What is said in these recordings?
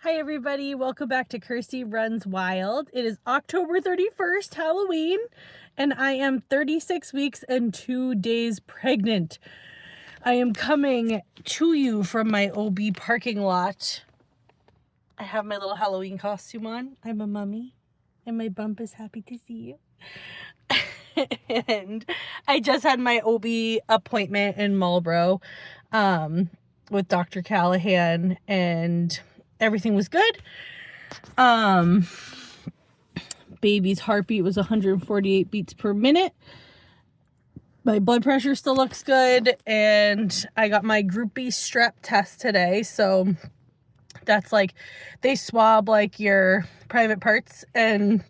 Hi everybody, welcome back to Kirsty Runs Wild. It is October 31st, Halloween, and I am 36 weeks and 2 days pregnant. I am coming to you from my OB parking lot. I have my little Halloween costume on. I'm a mummy, and my bump is happy to see you. And I just had my OB appointment in Marlboro with Dr. Callahan, and everything was good. Baby's heartbeat was 148 beats per minute. My blood pressure still looks good, and I got my Group B strep test today. So that's like they swab like your private parts and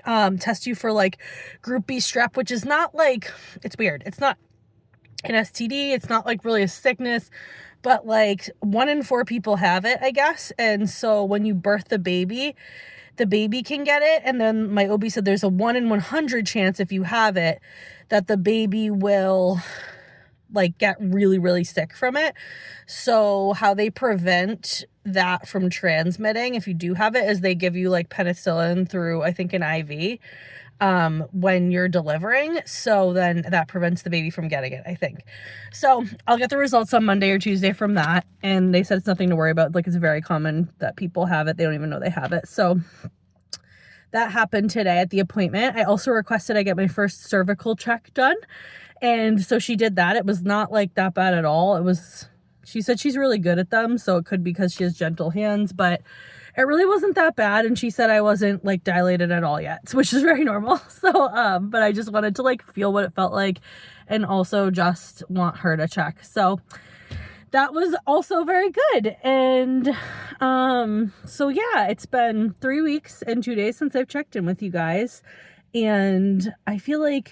test you for like Group B strep, which is not like, it's weird. It's not an STD. It's not like really a sickness, but like 1 in 4 people have it, I guess. And so when you birth the baby can get it. And then my OB said there's a 1 in 100 chance if you have it that the baby will like get really, really sick from it. So how they prevent that from transmitting if you do have it is they give you like penicillin through, I think, an IV when you're delivering. So then that prevents the baby from getting it, I think. So I'll get the results on Monday or Tuesday from that. And they said it's nothing to worry about. Like, it's very common that people have it. They don't even know they have it. So that happened today at the appointment. I also requested I get my first cervical check done. And so she did that. It was not like that bad at all. She said she's really good at them. So it could be because she has gentle hands, but it really wasn't that bad. And she said I wasn't like dilated at all yet, which is very normal. So, but I just wanted to like feel what it felt like and also just want her to check. So that was also very good. And, so yeah, it's been 3 weeks and 2 days since I've checked in with you guys. And I feel like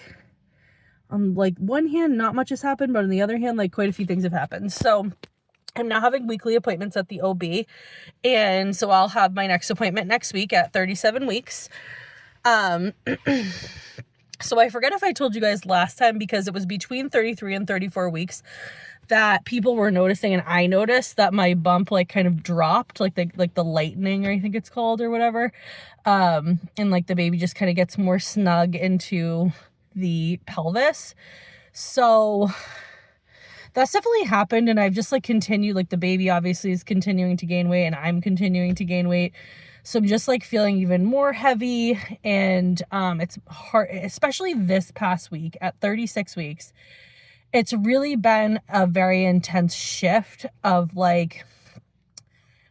on like one hand, not much has happened, but on the other hand, like quite a few things have happened. So I'm now having weekly appointments at the OB. And so I'll have my next appointment next week at 37 weeks. So I forget if I told you guys last time, because it was between 33 and 34 weeks that people were noticing, and I noticed that my bump like kind of dropped, like the lightning, or I think it's called, or whatever. And like the baby just kind of gets more snug into the pelvis. So that's definitely happened, and I've just like continued, like the baby obviously is continuing to gain weight and I'm continuing to gain weight. So I'm just like feeling even more heavy, and it's hard, especially this past week at 36 weeks. It's really been a very intense shift of like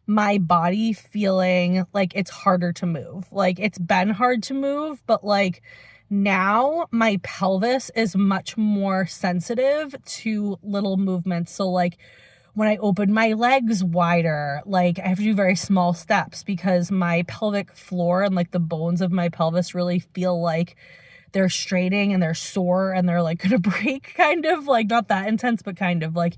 my body feeling like it's harder to move. Like, it's been hard to move, but like now my pelvis is much more sensitive to little movements. So like when I open my legs wider, like I have to do very small steps because my pelvic floor and like the bones of my pelvis really feel like they're straining and they're sore and they're like gonna break, kind of like, not that intense, but kind of like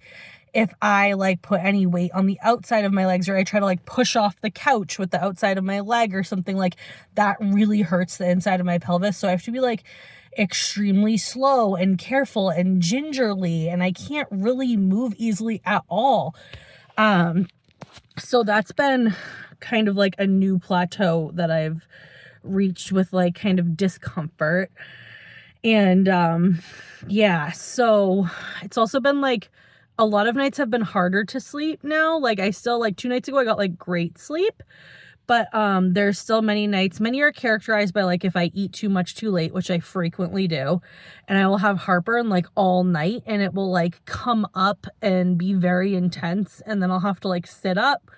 if I like put any weight on the outside of my legs, or I try to like push off the couch with the outside of my leg or something, like that really hurts the inside of my pelvis. So I have to be like extremely slow and careful and gingerly, and I can't really move easily at all. So that's been kind of like a new plateau that I've reached with like kind of discomfort. And yeah, so it's also been like a lot of nights have been harder to sleep now. Like I still, like 2 nights ago I got like great sleep, but there's still many nights, many are characterized by like if I eat too much too late, which I frequently do, and I will have heartburn like all night, and it will like come up and be very intense, and then I'll have to like sit up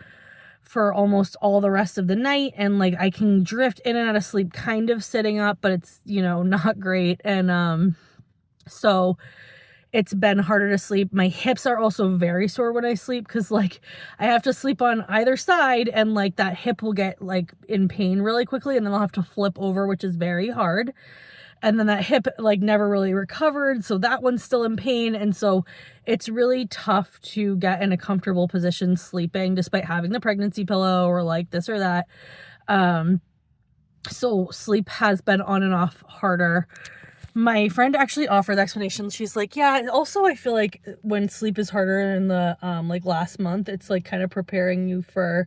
for almost all the rest of the night, and like I can drift in and out of sleep kind of sitting up, but it's, you know, not great. And so it's been harder to sleep. My hips are also very sore when I sleep, because like I have to sleep on either side, and like that hip will get like in pain really quickly, and then I'll have to flip over, which is very hard. And then that hip like never really recovered, so that one's still in pain. And so it's really tough to get in a comfortable position sleeping despite having the pregnancy pillow or like this or that. So sleep has been on and off harder. my friend actually offered the explanation. She's like, yeah, also I feel like when sleep is harder in the like last month, it's like kind of preparing you for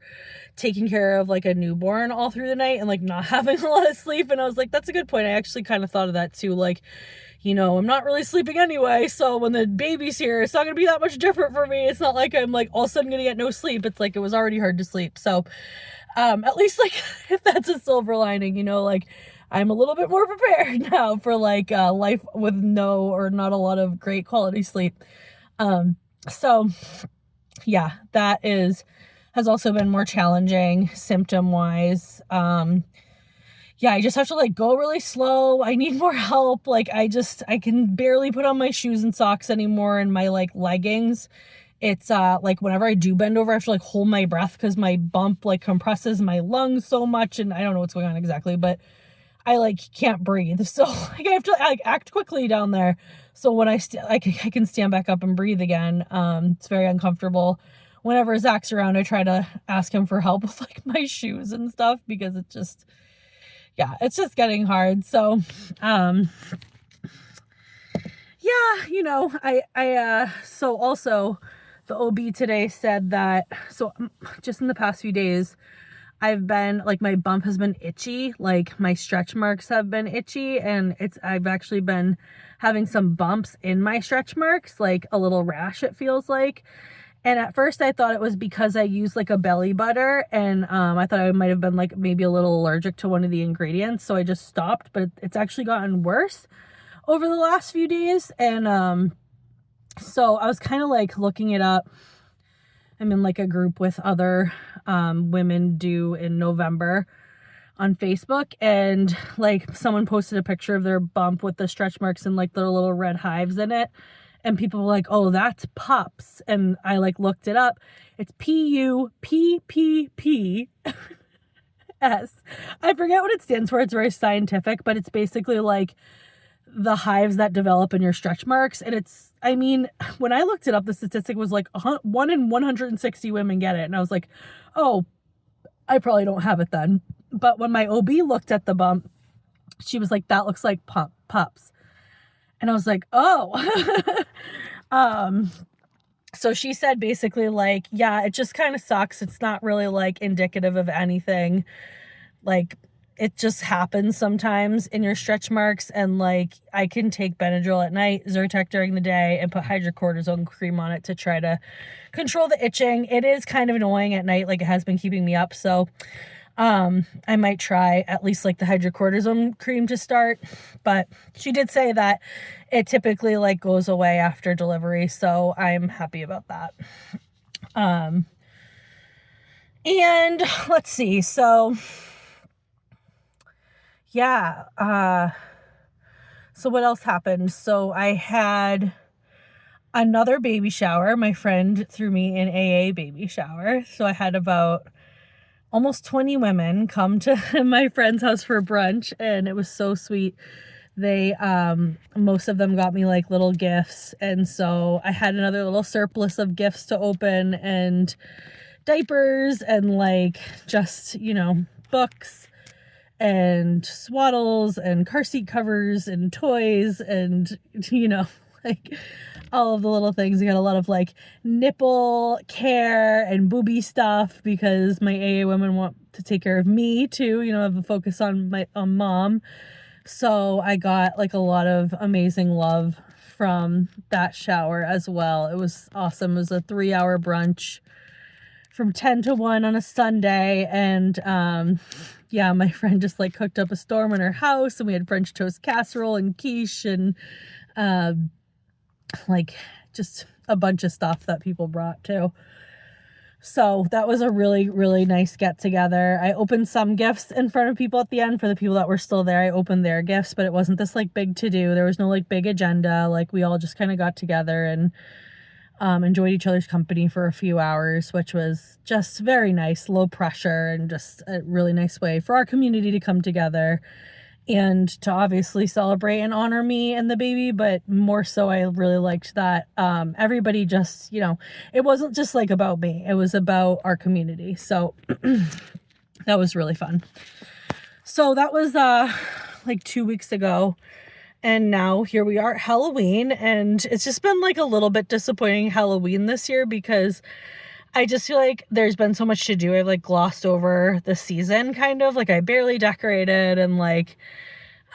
taking care of like a newborn all through the night and like not having a lot of sleep. And I was like, that's a good point. I actually kind of thought of that too. Like, you know, I'm not really sleeping anyway, so when the baby's here, it's not gonna be that much different for me. It's not like I'm like all of a sudden gonna get no sleep. It's like it was already hard to sleep. So at least like if that's a silver lining, you know, like I'm a little bit more prepared now for like life with no or not a lot of great quality sleep. So yeah, that has also been more challenging symptom wise. Yeah, I just have to like go really slow. I need more help. Like I can barely put on my shoes and socks anymore and my like leggings. It's like whenever I do bend over, I have to like hold my breath because my bump like compresses my lungs so much, and I don't know what's going on exactly, but I like can't breathe. So like I have to like act quickly down there. So when I can stand back up and breathe again. It's very uncomfortable. Whenever Zach's around, I try to ask him for help with like my shoes and stuff because it's just getting hard. So, yeah, you know, so also the OB today said that, so just in the past few days, I've been, like, my bump has been itchy, like, my stretch marks have been itchy, and I've actually been having some bumps in my stretch marks, like, a little rash, it feels like. And at first I thought it was because I used like a belly butter, and I thought I might have been like maybe a little allergic to one of the ingredients, so I just stopped. But it's actually gotten worse over the last few days. And so I was kind of like looking it up. I'm in like a group with other women due in November on Facebook, and like someone posted a picture of their bump with the stretch marks and like the little red hives in it. And people were like, oh, that's PUPS. And I like looked it up. It's PUPPPS. I forget what it stands for. It's very scientific, but it's basically like the hives that develop in your stretch marks. And it's, I mean, when I looked it up, the statistic was like 1 in 160 women get it. And I was like, oh, I probably don't have it then. But when my OB looked at the bump, she was like, that looks like PUPS. And I was like, oh. So she said basically like, yeah, it just kind of sucks. It's not really like indicative of anything. Like it just happens sometimes in your stretch marks. And like, I can take Benadryl at night, Zyrtec during the day, and put hydrocortisone cream on it to try to control the itching. It is kind of annoying at night. Like it has been keeping me up. So I might try at least like the hydrocortisone cream to start, but she did say that it typically like goes away after delivery. So I'm happy about that. And let's see. So yeah. So what else happened? So I had another baby shower. My friend threw me an AA baby shower. So I had about almost 20 women come to my friend's house for brunch, and it was so sweet. They, most of them got me like little gifts. And so I had another little surplus of gifts to open, and diapers and like just, you know, books and swaddles and car seat covers and toys and, you know, like all of the little things. We got a lot of like nipple care and booby stuff because my AA women want to take care of me too, you know, have a focus on my mom. So I got like a lot of amazing love from that shower as well. It was awesome. It was a 3-hour brunch from 10 to 1 on a Sunday. And yeah, my friend just like cooked up a storm in her house, and we had French toast casserole and quiche and like just a bunch of stuff that people brought too. So that was a really, really nice get together. I opened some gifts in front of people at the end. For the people that were still there, I opened their gifts, but it wasn't this like big to do. There was no like big agenda. Like we all just kind of got together and enjoyed each other's company for a few hours, which was just very nice, low pressure, and just a really nice way for our community to come together and to obviously celebrate and honor me and the baby. But more so, I really liked that everybody just, you know, it wasn't just like about me, it was about our community. So that was really fun. So that was like 2 weeks ago. And now here we are at Halloween, and it's just been like a little bit disappointing Halloween this year because I just feel like there's been so much to do. I've like glossed over the season kind of, like I barely decorated, and like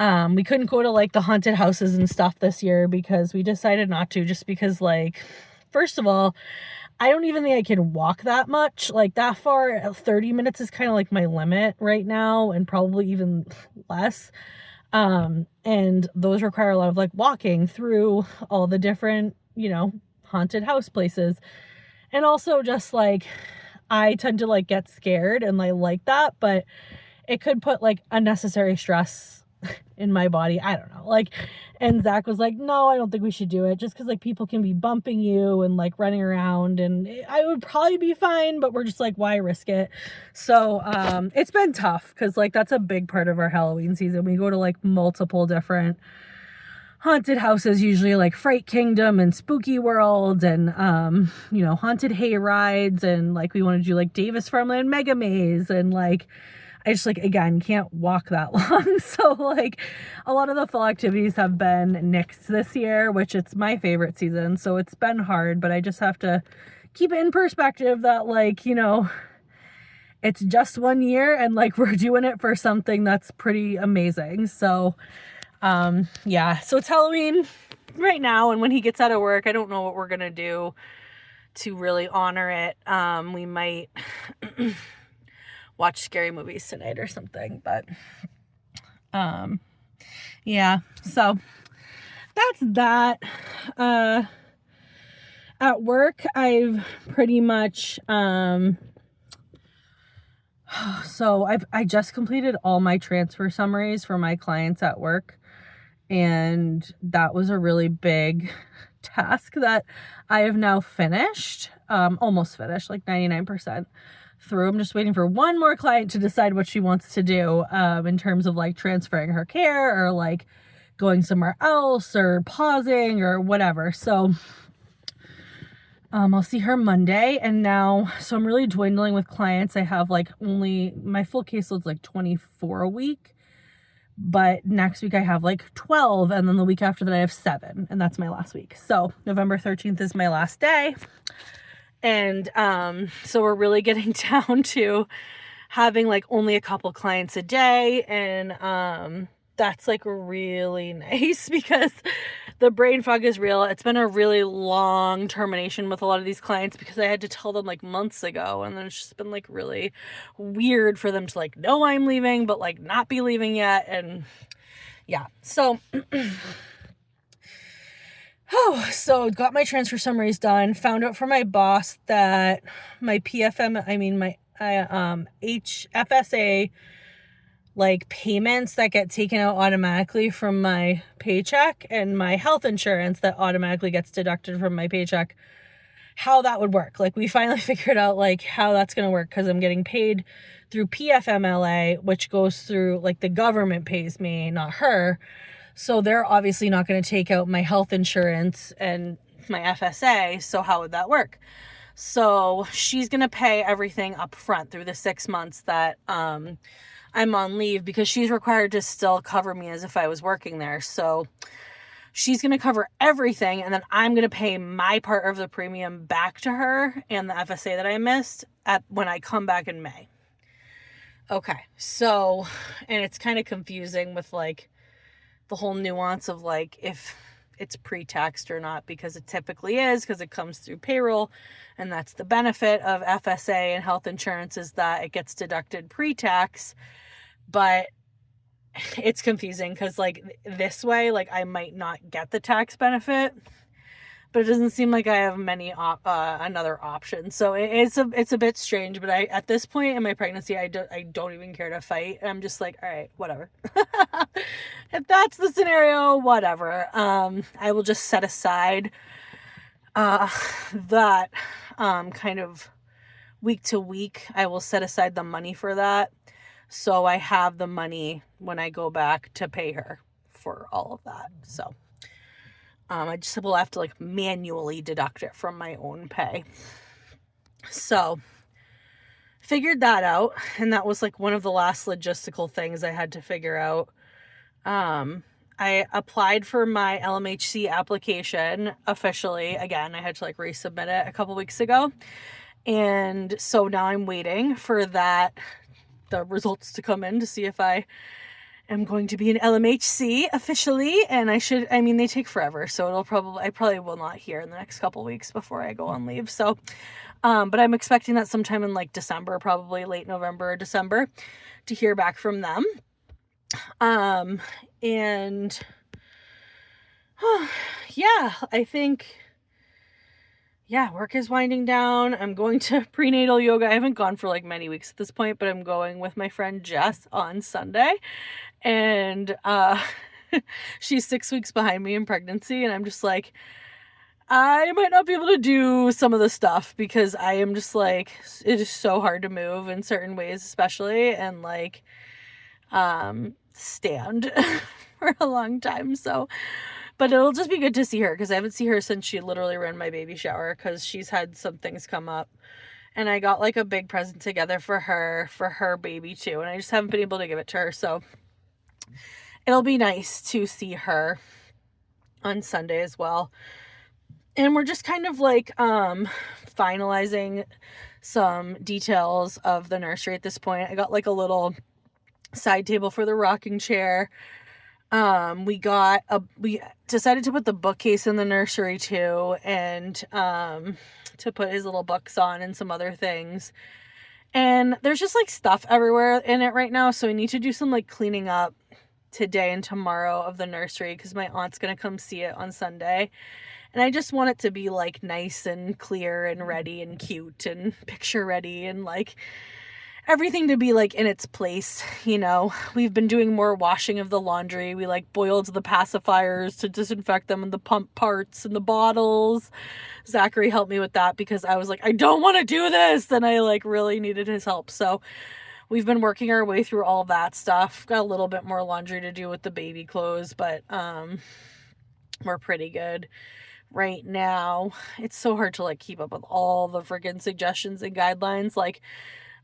we couldn't go to like the haunted houses and stuff this year because we decided not to, just because like, first of all, I don't even think I can walk that much, like that far. 30 minutes is kind of like my limit right now, and probably even less. And those require a lot of like walking through all the different, haunted house places. And also just like, I tend to like get scared and I like that, but it could put like unnecessary stress in my body. I don't know. Like, and Zach was like, no, I don't think we should do it, just because like people can be bumping you and like running around, and I would probably be fine, but we're just like, why risk it? So it's been tough because like that's a big part of our Halloween season. We go to like multiple different haunted houses, usually like Fright Kingdom and Spooky World, and haunted hay rides, and like we want to do like Davis Farmland Mega Maze, and like I just like, again, can't walk that long. So like a lot of the fall activities have been nixed this year, which it's my favorite season. So it's been hard, but I just have to keep it in perspective that like, it's just 1 year, and like we're doing it for something that's pretty amazing. So yeah, so it's Halloween right now, and when he gets out of work, I don't know what we're gonna do to really honor it. We might watch scary movies tonight or something, but yeah, so that's that. At work, I've pretty much so I just completed all my transfer summaries for my clients at work, and that was a really big task that I have now finished, almost finished, like 99% through. I'm just waiting for one more client to decide what she wants to do in terms of like transferring her care, or like going somewhere else, or pausing, or whatever. So I'll see her Monday, and now, so I'm really dwindling with clients. I have like only, my full caseload's like 24 a week, but next week I have like 12, and then the week after that I have 7, and that's my last week. So November 13th is my last day. And so we're really getting down to having like only a couple clients a day, and that's like really nice because the brain fog is real. It's been a really long termination with a lot of these clients because I had to tell them like months ago, and then it's just been like really weird for them to like know I'm leaving but like not be leaving yet. And yeah, so so got my transfer summaries done, found out from my boss that my HFSA like payments that get taken out automatically from my paycheck, and my health insurance that automatically gets deducted from my paycheck, how that would work. Like we finally figured out like how that's going to work, because I'm getting paid through PFMLA, which goes through, like, the government pays me, not her. So they're obviously not going to take out my health insurance and my FSA. So how would that work? So she's going to pay everything up front through the 6 months that I'm on leave, because she's required to still cover me as if I was working there. So she's going to cover everything, and then I'm going to pay my part of the premium back to her and the FSA that I missed when I come back in May. Okay, so, and it's kind of confusing with like the whole nuance of like if it's pre-taxed or not, because it typically is, because it comes through payroll, and that's the benefit of FSA and health insurance, is that it gets deducted pre-tax. But it's confusing because like this way, like I might not get the tax benefit, but it doesn't seem like I have many another option. So it's a bit strange. But at this point in my pregnancy, I don't even care to fight. I'm just like, all right, whatever. If that's the scenario, whatever. I will just set aside that kind of week to week. I will set aside the money for that, so I have the money when I go back to pay her for all of that. So I just will have to like manually deduct it from my own pay. So figured that out, and that was like one of the last logistical things I had to figure out. I applied for my LMHC application officially. Again, I had to like resubmit it a couple weeks ago. And so now I'm waiting for the results to come in to see if I am going to be an LMHC officially. And they take forever. So I probably will not hear in the next couple weeks before I go on leave. So, but I'm expecting that sometime in like December, probably late November or December, to hear back from them. And yeah, I think, work is winding down. I'm going to prenatal yoga. I haven't gone for like many weeks at this point, but I'm going with my friend Jess on Sunday. And, she's 6 weeks behind me in pregnancy. And I'm just like, I might not be able to do some of the stuff because I am just like, it is so hard to move in certain ways, especially, and like, stand for a long time. So, but it'll just be good to see her because I haven't seen her since she literally ran my baby shower because she's had some things come up. And I got like a big present together for her baby too. And I just haven't been able to give it to her. So it'll be nice to see her on Sunday as well. And we're just kind of like finalizing some details of the nursery at this point. I got like a little side table for the rocking chair. We decided to put the bookcase in the nursery too, and to put his little books on and some other things. And there's just like stuff everywhere in it right now, so we need to do some like cleaning up today and tomorrow of the nursery because my aunt's gonna come see it on Sunday. And I just want it to be like nice and clear and ready and cute and picture ready and like everything to be like in its place. You know, we've been doing more washing of the laundry. We like boiled the pacifiers to disinfect them and the pump parts and the bottles. Zachary helped me with that because I was like, I don't want to do this. And I like really needed his help. So we've been working our way through all that stuff. Got a little bit more laundry to do with the baby clothes, but we're pretty good right now. It's so hard to like keep up with all the freaking suggestions and guidelines. Like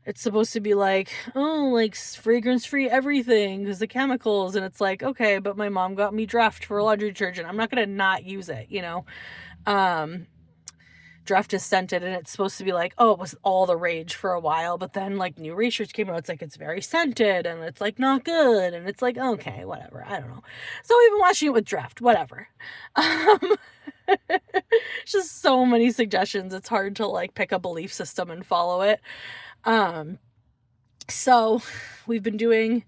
it's supposed to be like, oh, like fragrance free everything because the chemicals, and it's like, okay, but my mom got me Dreft for laundry detergent. I'm not gonna not use it, you know. Dreft is scented and it's supposed to be like, oh, it was all the rage for a while, but then like new research came out, it's like it's very scented and it's like not good, and it's like, okay, whatever, I don't know. So we've been watching it with Dreft, whatever. Just so many suggestions, it's hard to like pick a belief system and follow it. So we've been doing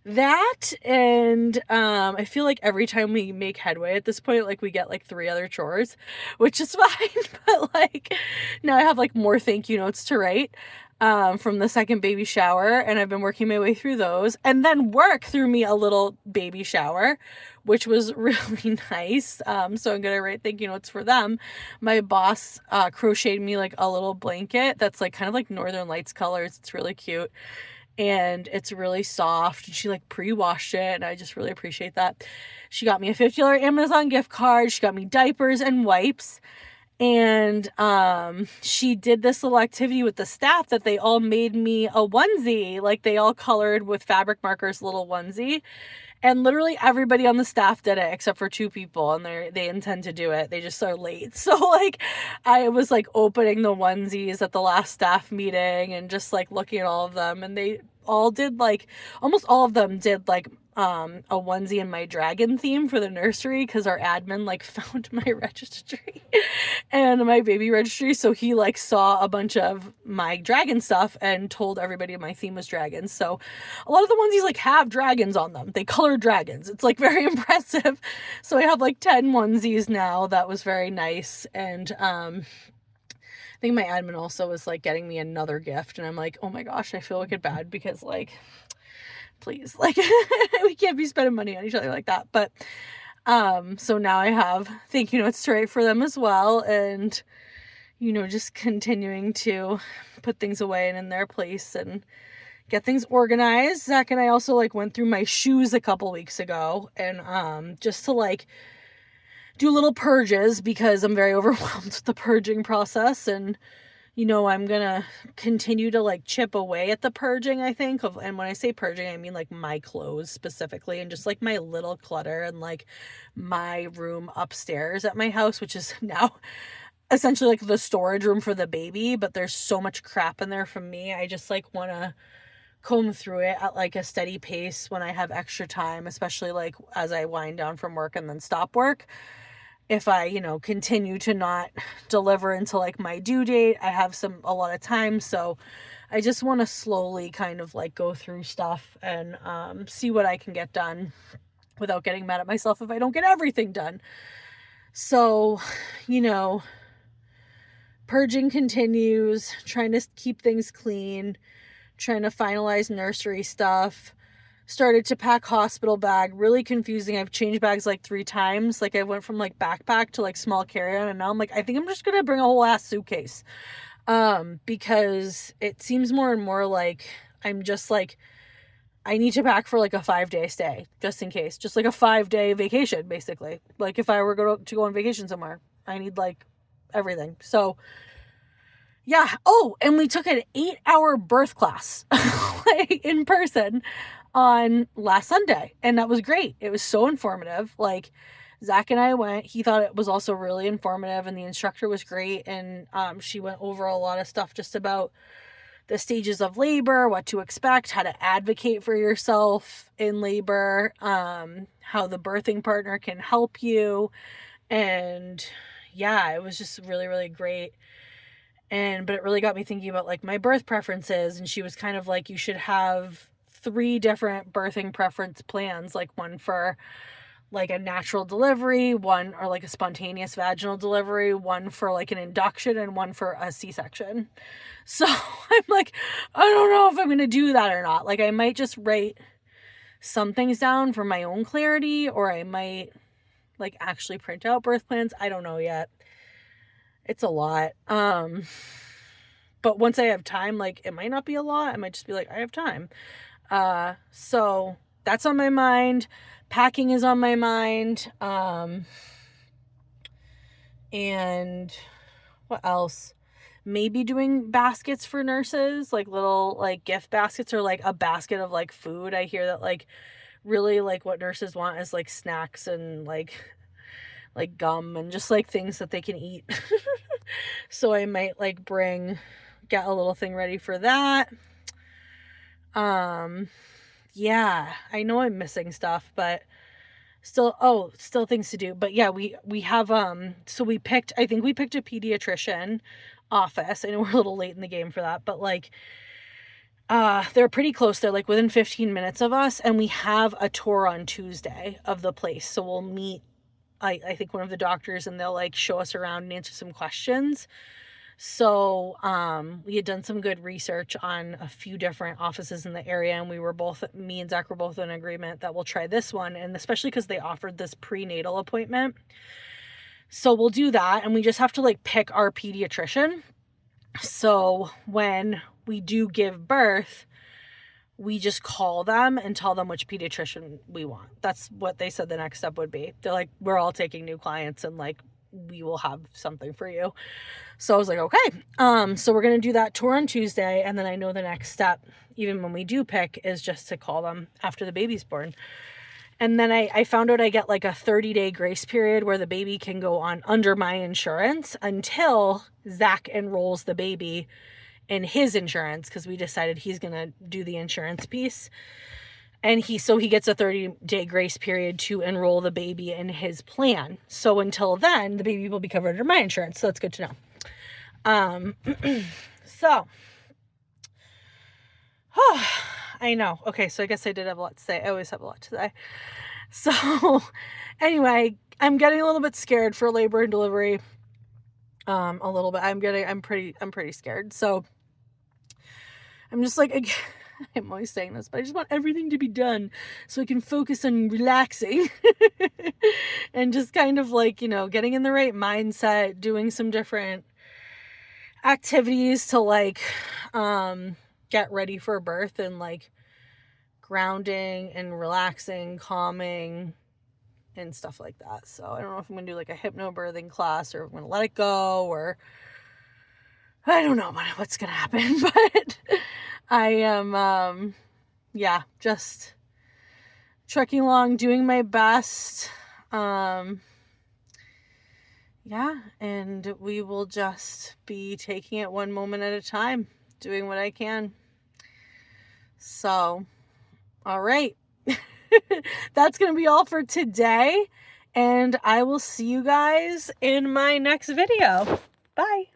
that, and I feel like every time we make headway at this point, like we get like 3 other chores, which is fine. But like now I have like more thank you notes to write from the second baby shower, and I've been working my way through those, and then work threw me a little baby shower, which was really nice. So I'm gonna write thank you notes for them. My boss crocheted me like a little blanket that's like kind of like Northern Lights colors. It's really cute and it's really soft, and she like pre-washed it, and I just really appreciate that. She got me a $50 Amazon gift card. She got me diapers and wipes. And she did this little activity with the staff that they all made me a onesie. Like they all colored with fabric markers, little onesie. And literally everybody on the staff did it except for 2 people, and they intend to do it. They just are late. So like I was like opening the onesies at the last staff meeting and just like looking at all of them, and they all did like, almost all of them did like a onesie in my dragon theme for the nursery because our admin like found my registry and my baby registry, so he like saw a bunch of my dragon stuff and told everybody my theme was dragons. So a lot of the onesies like have dragons on them. They color dragons. It's like very impressive. So I have like 10 onesies now. That was very nice. And I think my admin also was like getting me another gift, and I'm like, oh my gosh, I feel wicked bad because like, please, like we can't be spending money on each other like that. But so now I have thank you notes to write for them as well, and you know, just continuing to put things away and in their place and get things organized. Zach and I also like went through my shoes a couple weeks ago, and just to like do little purges because I'm very overwhelmed with the purging process, and I'm gonna continue to like chip away at the purging, I think, and when I say purging, I mean like my clothes specifically, and just like my little clutter, and like my room upstairs at my house, which is now essentially like the storage room for the baby, but there's so much crap in there from me. I just like want to comb through it at like a steady pace when I have extra time, especially like as I wind down from work and then stop work. If I, continue to not deliver until like my due date, I have a lot of time. So I just want to slowly kind of like go through stuff and see what I can get done without getting mad at myself if I don't get everything done. So, purging continues, trying to keep things clean, trying to finalize nursery stuff. Started to pack hospital bag. Really confusing. I've changed bags like 3 times. Like I went from like backpack to like small carry-on, and now I'm like, I think I'm just gonna bring a whole ass suitcase. Because it seems more and more like I'm just like, I need to pack for like a 5-day stay, just in case. Just like a 5-day vacation, basically. Like if I were to go on vacation somewhere, I need like everything. So yeah. Oh, and we took an 8-hour birth class like in person on last Sunday, and that was great. It was so informative. Like Zach and I went, he thought it was also really informative, and the instructor was great, and she went over a lot of stuff just about the stages of labor, what to expect, how to advocate for yourself in labor, how the birthing partner can help you. And yeah, it was just really, really great. But it really got me thinking about like my birth preferences, and she was kind of like, you should have 3 different birthing preference plans, like one for like a natural delivery, one or like a spontaneous vaginal delivery, one for like an induction, and one for a C-section. So I'm like, I don't know if I'm going to do that or not. Like I might just write some things down for my own clarity, or I might like actually print out birth plans. I don't know yet. It's a lot. But once I have time, like it might not be a lot. I might just be like, I have time. So that's on my mind. Packing is on my mind. And what else? Maybe doing baskets for nurses, like little like gift baskets, or like a basket of like food. I hear that like really like what nurses want is like snacks and like gum and just like things that they can eat. So I might like get a little thing ready for that. Yeah, I know I'm missing stuff, but still things to do. But yeah, we have so I think we picked a pediatrician office. I know we're a little late in the game for that, but like they're pretty close. They're like within 15 minutes of us, and we have a tour on Tuesday of the place. So we'll meet I think one of the doctors, and they'll like show us around and answer some questions. So we had done some good research on a few different offices in the area, and me and Zach were both in agreement that we'll try this one, and especially because they offered this prenatal appointment. So we'll do that, and we just have to like pick our pediatrician. So when we do give birth, we just call them and tell them which pediatrician we want. That's what they said the next step would be. They're like, we're all taking new clients, and like we will have something for you. So I was like, okay. So we're going to do that tour on Tuesday. And then I know the next step, even when we do pick, is just to call them after the baby's born. And then I found out I get like a 30-day grace period where the baby can go on under my insurance until Zach enrolls the baby in his insurance, because we decided he's going to do the insurance piece. And he gets a 30-day grace period to enroll the baby in his plan. So until then, the baby will be covered under my insurance. So that's good to know. So, I know. Okay, so I guess I did have a lot to say. I always have a lot to say. So, anyway, I'm getting a little bit scared for labor and delivery. A little bit. I'm pretty scared. So, I'm just like, I'm always saying this, but I just want everything to be done so I can focus on relaxing and just kind of like, getting in the right mindset, doing some different activities to like, get ready for birth, and like grounding and relaxing, calming and stuff like that. So I don't know if I'm going to do like a hypnobirthing class, or I'm going to let it go, or I don't know what's gonna happen, but I am, yeah, just trucking along, doing my best. Yeah, and we will just be taking it one moment at a time, doing what I can. So, all right. That's going to be all for today, and I will see you guys in my next video. Bye.